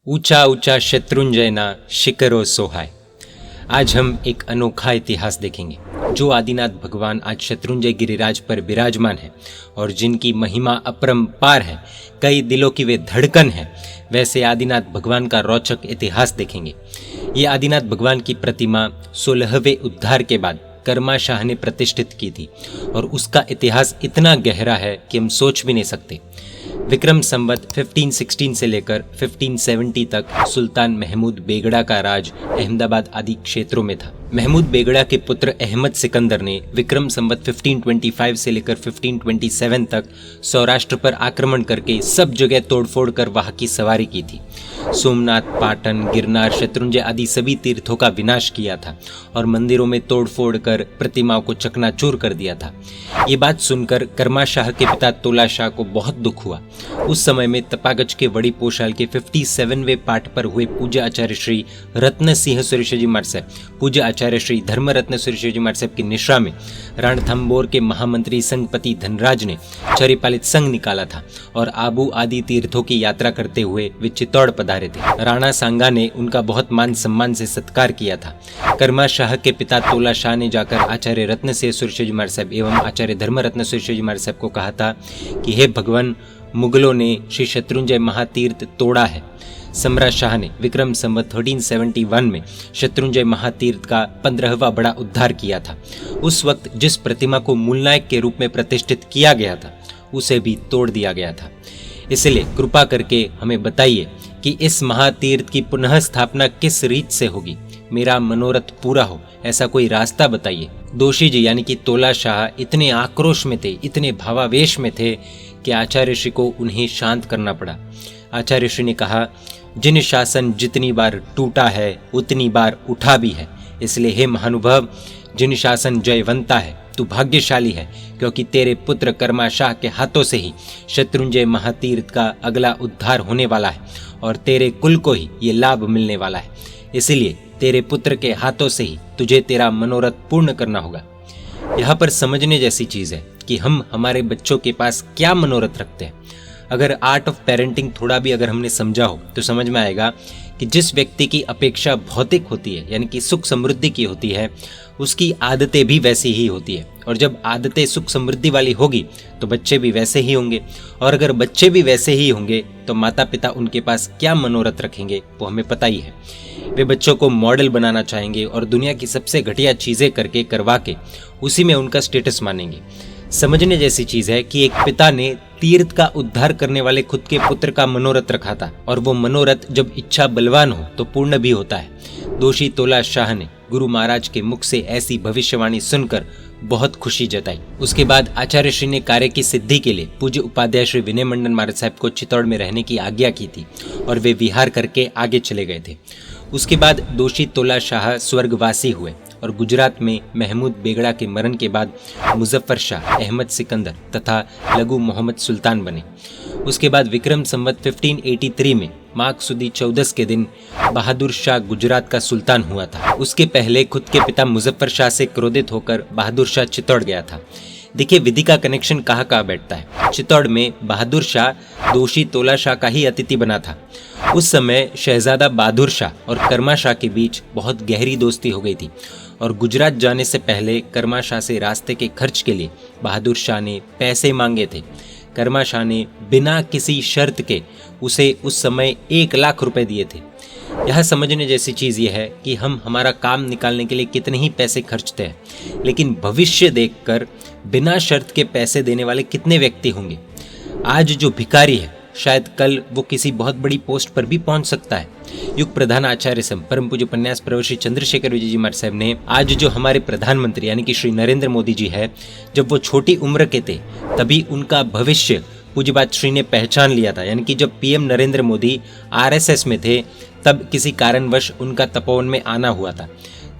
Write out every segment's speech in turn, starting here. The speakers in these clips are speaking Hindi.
ऊंचा ऊंचा शत्रुंजय ना शिखरो सोहाय। आज हम एक अनोखा इतिहास देखेंगे। जो आदिनाथ भगवान आज शत्रुंजय गिरिराज पर विराजमान है और जिनकी महिमा अपरंपार है, कई दिलों की वे धड़कन है, वैसे आदिनाथ भगवान का रोचक इतिहास देखेंगे। ये आदिनाथ भगवान की प्रतिमा 16वें उद्धार के बाद कर्मा शाह ने प्रतिष्ठित की थी और उसका इतिहास इतना गहरा है कि हम सोच भी नहीं सकते। विक्रम संवत 1516 से लेकर 1570 तक सुल्तान महमूद बेगड़ा का राज अहमदाबाद आदि क्षेत्रों में था। महमूद बेगड़ा के पुत्र अहमद सिकंदर ने विक्रम संवत 1525 से लेकर 1527 तक सौराष्ट्र पर आक्रमण करके सब जगह तोड़फोड़ कर वहां की सवारी की थी। सोमनाथ, पाटन, गिरनार, शत्रुंजय आदि सभी तीर्थों का विनाश किया था और मंदिरों में तोड़फोड़ कर प्रतिमाओं को चकनाचूर कर दिया था। ये बात सुनकर कर्मा शाह के पिता तोला शाह को बहुत दुख हुआ। उस समय में तपागज के वड़ी पोशाल के 57वें पाठ पर हुए पूज्य आचार्य श्री रत्न सिंह सुरेश्वर महाराज साहब, पूज्य आचार्य श्री धर्म रत्न सुरेश्वर महाराज साहब की निश्रा में रणथंबोर के महामंत्री संघपति धनराज ने चरिपालित संघ निकाला था और आबू आदि तीर्थों की यात्रा करते हुए वे चित्तौड़ पधारे थे। राणा सांगा ने उनका बहुत मान सम्मान से सत्कार किया था। कर्मा शाह के पिता तोला शाह ने जाकर आचार्य रत्न सिंह सुरेश्वर महाराज साहब एवं आचार्य धर्म रत्न सुरेश्वर महाराज साहब को कहा था कि हे भगवान, मुगलों ने श्री शत्रुंजय महातीर्थ तोड़ा है। सम्राट शाह ने विक्रम संवत 1371 में शत्रुंजय महातीर्थ का 15वां बड़ा उद्धार किया था। उस वक्त जिस प्रतिमा को मूलनायक के रूप में प्रतिष्ठित किया गया था, उसे भी तोड़ दिया गया था। इसलिए कृपा करके हमें बताइए कि इस महातीर्थ की पुनः स्थापना किस रीत से होगी। मेरा मनोरथ पूरा हो, ऐसा कोई रास्ता बताइए। दोषी जी यानी कि तोला शाह इतने आक्रोश में थे, इतने भावावेश में थे कि आचार्य श्री को उन्हें शांत करना पड़ा। आचार्य श्री ने कहा, जिन शासन जितनी बार टूटा है उतनी बार उठा भी है। इसलिए हे महानुभाव, जिन शासन जयवंता है, तू भाग्यशाली है, क्योंकि तेरे पुत्र कर्मा शाह के हाथों से ही शत्रुंजय महातीर्थ का अगला उद्धार होने वाला है और तेरे कुल को ही ये लाभ मिलने वाला है। इसलिए तेरे पुत्र के हाथों से ही तुझे तेरा मनोरथ पूर्ण करना होगा। यहाँ पर समझने जैसी चीज है कि हम हमारे बच्चों के पास क्या मनोरथ रखते हैं। अगर आर्ट ऑफ पेरेंटिंग थोड़ा भी अगर हमने समझा हो तो समझ में आएगा कि जिस व्यक्ति की अपेक्षा भौतिक होती है यानी कि सुख समृद्धि की होती है, उसकी आदतें भी वैसी ही होती है। और जब आदतें सुख समृद्धि वाली होगी तो बच्चे भी वैसे ही होंगे, और अगर बच्चे भी वैसे ही होंगे तो माता पिता उनके पास क्या मनोरथ रखेंगे वो हमें पता ही है। वे बच्चों को मॉडल बनाना चाहेंगे और दुनिया की सबसे घटिया चीजें करके करवा के उसी में उनका स्टेटस मानेंगे। समझने जैसी चीज है कि एक पिता ने तीर्थ का उद्धार करने वाले खुद के पुत्र का मनोरथ रखा था और वो मनोरथ जब इच्छा बलवान हो तो पूर्ण भी होता है। दोषी तोला शाह ने गुरु महाराज के मुख से ऐसी भविष्यवाणी सुनकर बहुत खुशी जताई। उसके बाद आचार्य श्री ने कार्य की सिद्धि के लिए पूज्य उपाध्याय श्री विनय मंडन महाराज साहब को चित्तौड़ में रहने की आज्ञा की थी और वे विहार करके आगे चले गए थे। उसके बाद दोषी तोला शाह स्वर्गवासी हुए और गुजरात में महमूद बेगड़ा के मरण के बाद मुजफ्फर शाह, अहमद सिकंदर तथा लघु मोहम्मद सुल्तान बने। उसके बाद विक्रम संवत 1583 में माघ सुदी 14 के दिन बहादुर शाह गुजरात का सुल्तान हुआ था। उसके पहले खुद के पिता मुजफ्फर शाह से क्रोधित होकर बहादुर शाह चित्तौड़ गया था। देखिए विधि का कनेक्शन कहाँ कहाँ बैठता है। चित्तौड़ में बहादुर शाह दोषी तोला शाह का ही अतिथि बना था। उस समय शहजादा बहादुर शाह और कर्मा शाह के बीच बहुत गहरी दोस्ती हो गई थी और गुजरात जाने से पहले कर्मा शाह से रास्ते के खर्च के लिए बहादुर शाह ने पैसे मांगे थे। कर्मा शाह ने बिना किसी शर्त के उसे उस समय 1 लाख रुपए दिए थे। यह समझने जैसी चीज़ यह है कि हम हमारा काम निकालने के लिए कितने ही पैसे खर्चते हैं, लेकिन भविष्य देखकर बिना शर्त के पैसे देने वाले कितने व्यक्ति होंगे। आज जो भिखारी है शायद कल वो किसी बहुत बड़ी पोस्ट पर भी पहुंच सकता है। युग प्रधान आचार्य सम परम पूज्य उपन्यास प्रवर श्री चंद्रशेखर विजय जी महाराज साहब ने आज जो हमारे प्रधानमंत्री यानी कि श्री नरेंद्र मोदी जी है, जब वो छोटी उम्र के थे तभी उनका भविष्य पूज्य बात श्री ने पहचान लिया था। यानी कि जब पीएम नरेंद्र मोदी आरएसएस में थे तब किसी कारणवश उनका तपोवन में आना हुआ था।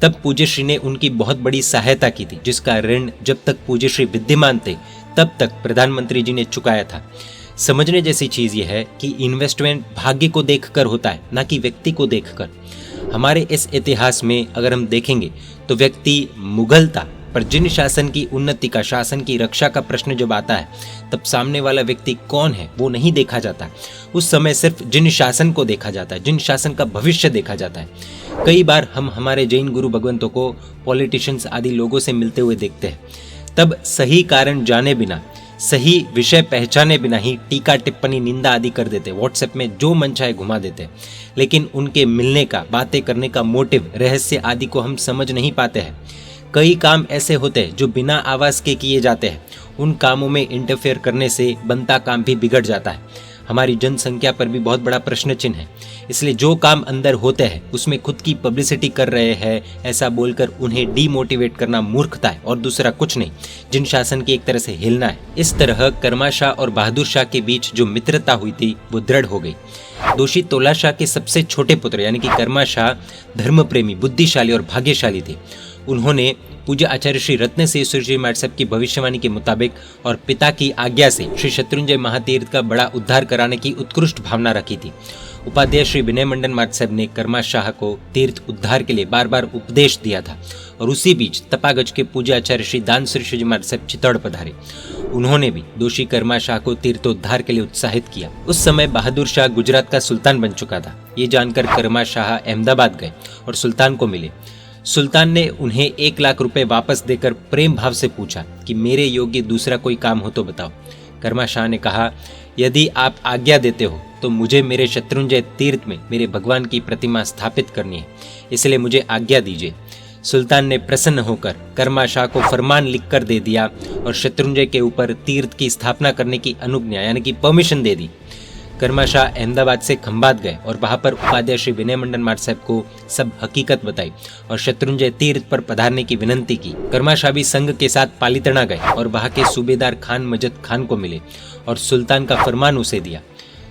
तब पूज्य श्री ने उनकी बहुत बड़ी सहायता की थी, जिसका ऋण जब तक पूज्य श्री विद्यमान थे तब तक प्रधानमंत्री जी ने चुकाया था। समझने जैसी चीज यह है कि इन्वेस्टमेंट भाग्य को देखकर होता है, ना कि व्यक्ति को देखकर। हमारे इस इतिहास में अगर हम देखेंगे तो व्यक्ति मुगल था पर जिन शासन की उन्नति का, शासन की रक्षा का प्रश्न जब आता है, तब सामने वाला व्यक्ति कौन है वो नहीं देखा जाता। उस समय सिर्फ जिन शासन को देखा जाता है, जिन शासन का भविष्य देखा जाता है। कई बार हम हमारे जैन गुरु भगवंतों को पॉलिटिशियंस आदि लोगों से मिलते हुए देखते हैं, तब सही कारण जाने बिना, सही विषय पहचाने बिना ही टीका टिप्पणी, निंदा आदि कर देते, व्हाट्सएप में जो मन चाहे घुमा देते। लेकिन उनके मिलने का, बातें करने का मोटिव, रहस्य आदि को हम समझ नहीं पाते हैं। कई काम ऐसे होते हैं जो बिना आवाज के किए जाते हैं। उन कामों में इंटरफेयर करने से बनता काम भी बिगड़ जाता है। हमारी जनसंख्या पर भी बहुत बड़ा प्रश्न चिन्ह है। इसलिए जो काम अंदर होते हैं उसमें खुद की पब्लिसिटी कर रहे हैं ऐसा बोलकर उन्हें डीमोटिवेट करना मूर्खता है और दूसरा कुछ नहीं। जिन शासन की एक तरह से हिलना है। इस तरह कर्मा शाह और बहादुर शाह के बीच जो मित्रता हुई थी वो दृढ़ हो गई। दोषी तोला शाह के सबसे छोटे पुत्र यानी कि कर्मा शाह धर्म प्रेमी, बुद्धिशाली और भाग्यशाली थे। उन्होंने पूज्य आचार्य श्री रत्नसेन जी महाराज साहब की भविष्यवाणी के मुताबिक और पिता की आज्ञा से श्री शत्रुंजय महातीर्थ का बड़ा उद्धार कराने की उत्कृष्ट भावना रखी थी। उपाध्याय श्री विनय मंडन महाराज साहब ने कर्मा शाह को तीर्थ उद्धार के लिए बार बार उपदेश दिया था और उसी बीच तपागज के पूज्य आचार्य श्री दान श्री महाराज साहब चित्तौड़ पधारे। उन्होंने भी दोषी कर्मा शाह को तीर्थोद्धार के लिए उत्साहित किया। उस समय बहादुर शाह गुजरात का सुल्तान बन चुका था। ये जानकर कर्मा शाह अहमदाबाद गए और सुल्तान को मिले। सुल्तान ने उन्हें 1 लाख रुपए वापस देकर प्रेम भाव से पूछा कि मेरे योग्य दूसरा कोई काम हो तो बताओ। कर्मा शाह ने कहा, यदि आप आज्ञा देते हो तो मुझे मेरे शत्रुंजय तीर्थ में मेरे भगवान की प्रतिमा स्थापित करनी है, इसलिए मुझे आज्ञा दीजिए। सुल्तान ने प्रसन्न होकर कर्मा शाह को फरमान लिखकर दे दिया और शत्रुंजय के ऊपर तीर्थ की स्थापना करने की अनुज्ञा यानी कि परमिशन दे दी। कर्मा शाह अहमदाबाद से खंभात गए और वहां पर उपाध्याय श्री विनय मंडन महाराज साहब को सब हकीकत बताई और शत्रुंजय तीर्थ पर पधारने की विनंती की। कर्मा शाह भी संघ के साथ पालीताना गए और वहां के सूबेदार खान मजद खान को मिले और सुल्तान का फरमान उसे दिया।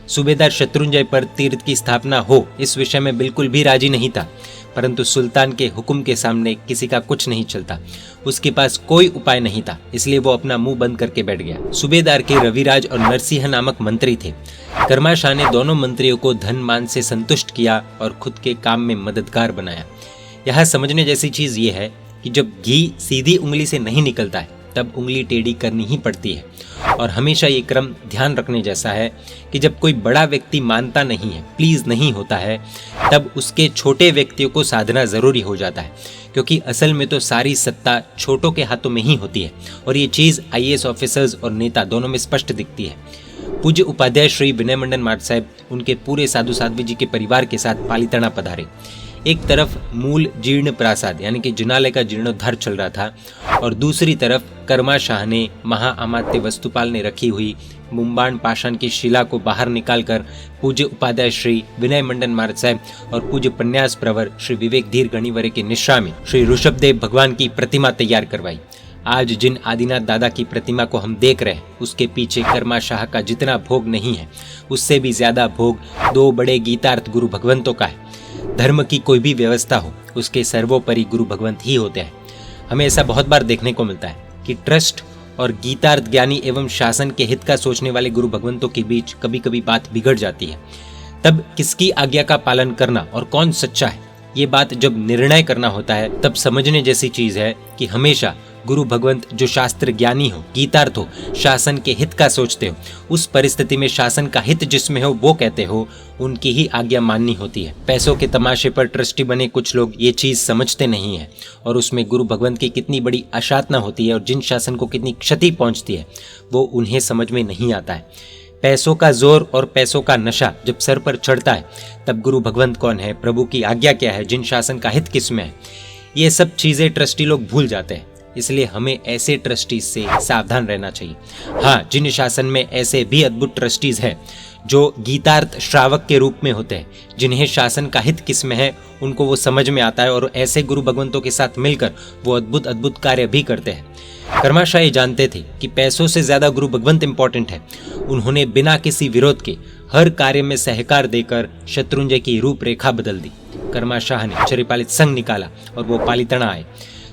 सूबेदार शत्रुंजय पर तीर्थ की स्थापना हो इस विषय में बिल्कुल भी राजी नहीं था, परंतु सुल्तान के हुक्म के सामने किसी का कुछ नहीं चलता। उसके पास कोई उपाय नहीं था, इसलिए वो अपना मुंह बंद करके बैठ गया। सूबेदार के रविराज और नरसिंह नामक मंत्री थे। कर्मा शाह ने दोनों मंत्रियों को धन मान से संतुष्ट किया और खुद के काम में मददगार बनाया। यहाँ समझने जैसी चीज ये है कि जब घी सीधी उंगली से नहीं निकलता है तब उंगली टेढ़ी करनी ही पड़ती है। और हमेशा ये क्रम ध्यान रखने जैसा है कि जब कोई बड़ा व्यक्ति मानता नहीं है, प्लीज नहीं होता है, तब उसके छोटे व्यक्तियों को साधना जरूरी हो जाता है, क्योंकि असल में तो सारी सत्ता छोटों के हाथों में ही होती है और ये चीज आईएएस ऑफिसर्स और नेता दोनों में स्पष्ट दिखती है। पूज्य उपाध्याय श्री विनय मंडन महाराज साहब उनके पूरे साधु साध्वी जी के परिवार के साथ पालीताना पधारे। एक तरफ मूल जीर्ण प्रासाद यानी कि जिनालय का जीर्णोद्धार चल रहा था और दूसरी तरफ कर्मा शाह ने महाअमात्य वस्तुपाल ने रखी हुई मुंबाण पाषाण की शिला को बाहर निकालकर पूज्य उपाध्याय श्री विनय मंडन महाराज साहब और पूज्य पन्यास प्रवर श्री विवेक धीर गणिवरे के निश्रा में श्री ऋषभदेव भगवान की प्रतिमा तैयार करवाई। आज जिन आदिनाथ दादा की प्रतिमा को हम देख रहे हैं उसके पीछे कर्मा शाह का जितना भोग नहीं है उससे भी ज्यादा भोग 2 बड़े गीतार्थ गुरु भगवंतों का है। धर्म की कोई भी व्यवस्था हो उसके सर्वोपरि गुरु भगवंत ही होते हैं। हमें ऐसा बहुत बार देखने को मिलता है कि ट्रस्ट और गीतार्थ ज्ञानी एवं शासन के हित का सोचने वाले गुरु भगवंतों के बीच कभी कभी बात बिगड़ जाती है। तब किसकी आज्ञा का पालन करना और कौन सच्चा है, ये बात जब निर्णय करना होता है तब समझने जैसी चीज है कि हमेशा गुरु भगवंत जो शास्त्र ज्ञानी हो, गीतार्थ हो, शासन के हित का सोचते हो, उस परिस्थिति में शासन का हित जिसमें हो वो कहते हो, उनकी ही आज्ञा माननी होती है। पैसों के तमाशे पर ट्रस्टी बने कुछ लोग ये चीज समझते नहीं है और उसमें गुरु भगवंत की कितनी बड़ी अशातना होती है और जिन शासन को कितनी क्षति पहुंचती है वो उन्हें समझ में नहीं आता है। पैसों का जोर और पैसों का नशा जब सर पर चढ़ता है तब गुरु भगवंत कौन है, प्रभु की आज्ञा क्या है, जिन शासन का हित किसमें है, ये सब चीजें ट्रस्टी लोग भूल जाते हैं। इसलिए हमें ऐसे ट्रस्टीज से सावधान रहना चाहिए। हाँ, जिन शासन में ऐसे भी अद्भुत ट्रस्टीज हैं जो गीतार्थ श्रावक के रूप में होते हैं, जिन्हें शासन का हित किस में है उनको वो समझ में आता है और ऐसे गुरु भगवंतों के साथ मिलकर वो अद्भुत अद्भुत कार्य भी करते हैं। कर्मा शाह ये जानते थे कि पैसों से ज्यादा गुरु भगवंत इंपॉर्टेंट है। उन्होंने बिना किसी विरोध के हर कार्य में सहकार देकर शत्रुंजय की रूपरेखा बदल दी। कर्मा शाह ने छरिपालित संघ निकाला और वो पालीताना आए।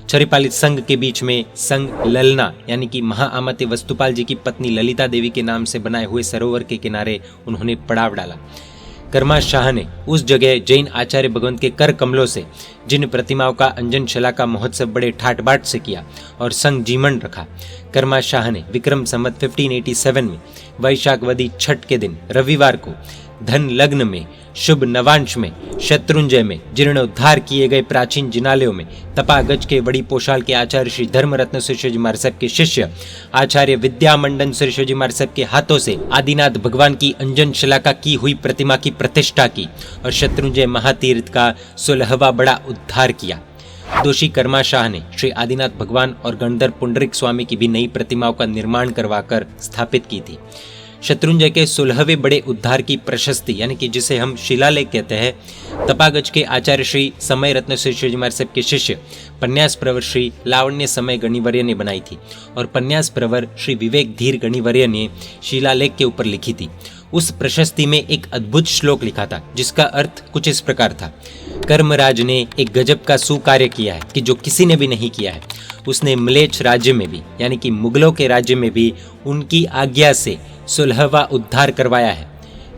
छरिपालित संघ के बीच में संघ ललना यानी कि महाअमात्य वस्तुपाल जी की पत्नी ललिता देवी के नाम से बनाए हुए सरोवर के किनारे उन्होंने पड़ाव डाला। कर्मा शाह ने उस जगह जैन आचार्य भगवंत के कर कमलों से जिन प्रतिमाओं का अंजन शला का महोत्सव बड़े ठाट बाट से किया और संग जीवन रखा, कर्मा शाह ने विक्रम संवत 1587 में वैशाख वदी छठ के दिन रविवार को धन लग्न में शुभ नवांश में शत्रुंजय में जीर्णोद्धार किए गए प्राचीन जिनालयों में तपागज के बड़ी पोशाल के आचार्य श्री धर्मरत्न सुरेश्वर जी महाराज साहब के शिष्य आचार्य विद्यामंडन सुरेश्वर जी महाराज साहब के हाथों से आदिनाथ भगवान की अंजन शिलाका की हुई प्रतिमा की प्रतिष्ठा की और शत्रुंजय महातीर्थ का 16वां बड़ा उद्धार किया। दोषी कर्मा शाह ने श्री आदिनाथ भगवान और गणधर पुंडरिक स्वामी की भी नई प्रतिमाओं का निर्माण करवाकर स्थापित की थी। शत्रुंजय के 16वें बड़े उद्धार की प्रशस्ति यानी कि जिसे हम शिलालेख कहते हैं, तपागज के आचार्य श्री समय रत्न सुरेश्वर जी महाराज साहब के शिष्य पन्यास प्रवर श्री लावण्य समय गणिवर्य ने बनाई थी और पन्यास प्रवर श्री विवेक धीर गणिवर्य ने शिलालेख के ऊपर लिखी थी। उस प्रशस्ति में एक अद्भुत श्लोक लिखा था जिसका अर्थ कुछ इस प्रकार था, कर्मराज ने एक गजब का सुकार्य किया है कि जो किसी ने भी नहीं किया है। उसने म्लेच्छ राज्य में भी यानी कि मुगलों के राज्य में भी उनकी आज्ञा से 16वां उद्धार करवाया है।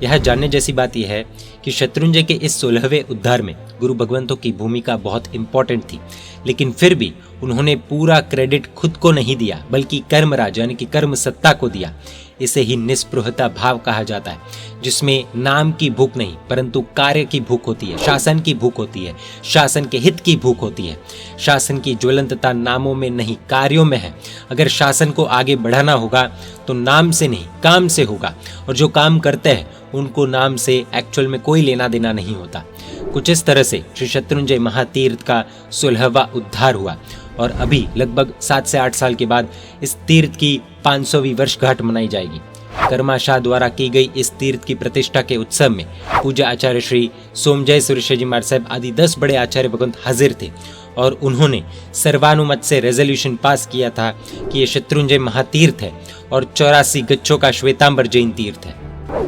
यह जानने जैसी बात यह है कि शत्रुंजय के इस 16वें उद्धार में गुरु भगवंतों की भूमिका बहुत इंपॉर्टेंट थी, लेकिन फिर भी उन्होंने पूरा क्रेडिट खुद को नहीं दिया बल्कि कर्मराज यानी कि कर्म सत्ता को दिया। इसे ही निस्पृहता भाव कहा जाता है, जिसमें नाम की भूख नहीं परंतु कार्य की भूख होती है, शासन की भूख होती है, शासन के हित की भूख होती है। शासन की ज्वलंतता नामों में नहीं कार्यों में है। अगर शासन को आगे बढ़ाना होगा तो नाम से नहीं काम से होगा, और जो काम करते हैं उनको नाम से एक्चुअल में कोई लेना देना नहीं होता। कुछ इस तरह से श्री शत्रुंजय महातीर्थ का 16वां उद्धार हुआ और अभी लगभग 7 से 8 साल के बाद इस तीर्थ की 500वीं वर्षगांठ मनाई जाएगी। कर्मा शाह द्वारा की गई इस तीर्थ की प्रतिष्ठा के उत्सव में पूज्य आचार्य श्री सोमजय सुरेश्वर जी महाराज साहब आदि 10 बड़े आचार्य भगवंत हाजिर थे और उन्होंने सर्वानुमत से रेजोल्यूशन पास किया था कि ये शत्रुंजय महातीर्थ है और 84 गच्छों का श्वेतांबर जैन तीर्थ है।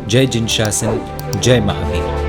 जय जिन शासन, जय महावीर।